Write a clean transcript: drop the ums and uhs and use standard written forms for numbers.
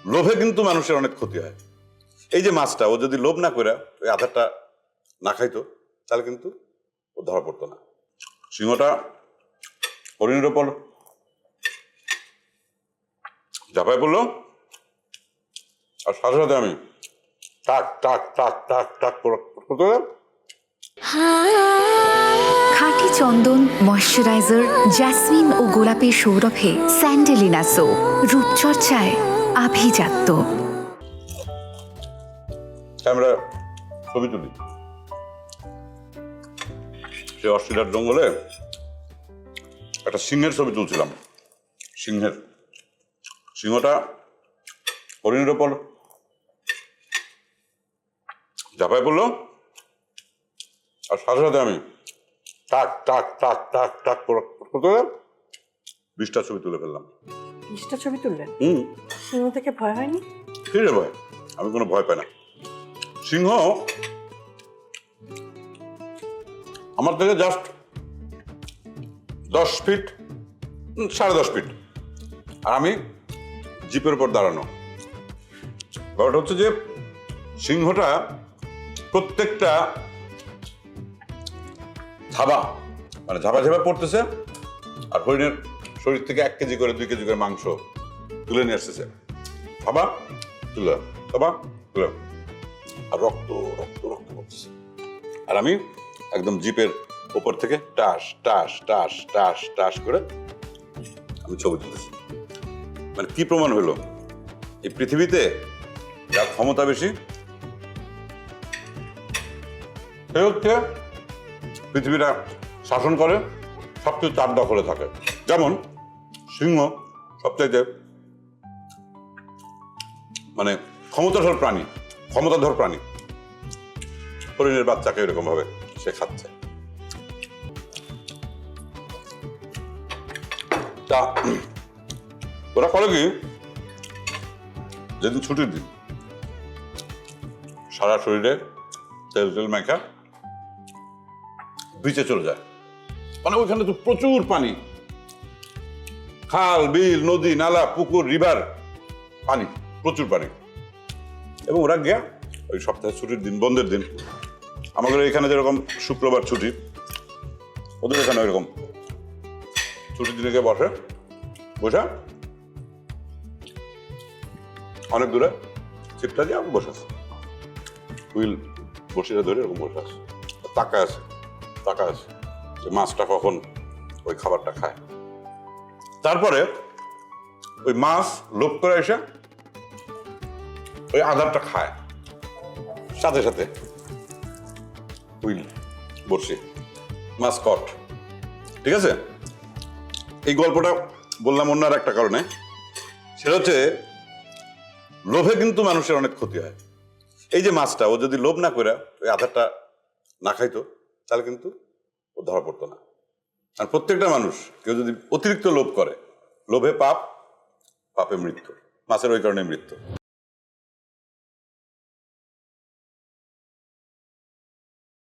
লোভে কিন্তু মানুষের অনেক ক্ষতি হয়। এই যে মাছটা ও যদি লোভ না করে ওই আধারটা না খাইতো তাহলে কিন্তু ও ধরা পড়তো না। সিংহটা হরিণের ওপর ঝাঁপায় পড়লো আর সাথে সাথে আমি টাক টাক টাক টাক টাক করতে খাঁটি চন্দন, ময়শ্চারাইজার, জ্যাসমিন ও গোলাপের সৌরভে স্যান্ডেলিনা সো, রূপচর্চায় আভিজাত্য। আমরা ছবি তুলি সে অস্ট্রেলিয়ার জঙ্গলে একটা সিংহের ছবি তুলছিলাম। সিংহটা হরিণের ওপর ঝাঁপায় পড়লো আর সাথে সাথে আমি টাক টাক টাক টাক টাক করতে 20টা ছবি তুলে ফেললাম। 20টা ছবি তুললেন? সিংহ থেকে ভয় হয়নি? কি রে ভয়? আমি কোনো ভয় পাই না। সিংহ আমার থেকে জাস্ট 10 ফিট 10.5 ফিট আর আমি জিপের উপর দাঁড়ানো। ব্যাপারটা হচ্ছে যে সিংহটা প্রত্যেকটা ঝাপা পড়তেছে আর হরিণের শরীর থেকে 1 কেজি করে 2 কেজি করে মাংস তুলে নিয়ে আসতেছে। তুলে আর রক্ত রক্ত রক্ত পড়তেছে আর আমি একদম জিপের উপর থেকে টাস টাস টাস টাস টাস করে আমি ছবি তুলতেছি। মানে কি প্রমাণ হলো এই পৃথিবীতে যার ক্ষমতা বেশি সে হচ্ছে পৃথিবীটা শাসন করে, সবচেয়ে তার দখলে থাকে। যেমন সিংহ সবচাইতে মানে ক্ষমতাধর প্রাণী। হরিণের বাচ্চাকে এরকম ভাবে সে খাচ্ছে। তা ওরা করে কি, যেদিন ছুটির দিন সারা শরীরে তেল মেখা বিচে চলে যায়। মানে ওইখানে তো প্রচুর পানি, খাল বিল নদী নালা পুকুর রিভার, পানি, প্রচুর পানি। এবং ওরা গিয়া ওই সপ্তাহে ছুটির দিন, বন্ধের দিন, আমাদের এখানে যেরকম শুক্রবার ছুটি, ওদের এখানে ওইরকম ছুটির দিনে গিয়ে বসে অনেক দূরে ছিপটা দিয়ে আমি বসে আছি, হুইল বসিয়ে ধরে এরকম বসে আছে, তাকায় আছে যে মাছটা কখন ওই খাবারটা খায়। তারপরে ওই মাছ লোভ করে এসে ওই আধারটা খায়, সাথে সাথে হুইল বসে মাছ কট। ঠিক আছে, এই গল্পটা বললাম অন্য আর একটা কারণে, সেটা হচ্ছে লোভে কিন্তু মানুষের অনেক ক্ষতি হয়। এই যে মাছটা ও যদি লোভ না করে ওই আধারটা না খাইতো তাহলে কিন্তু ও ধরা পড়তো না। আর প্রত্যেকটা মানুষ কেউ যদি অতিরিক্ত লোভ করে, লোভে পাপ, পাপে মৃত্যু, মাছের ওই কারণে মৃত্যু।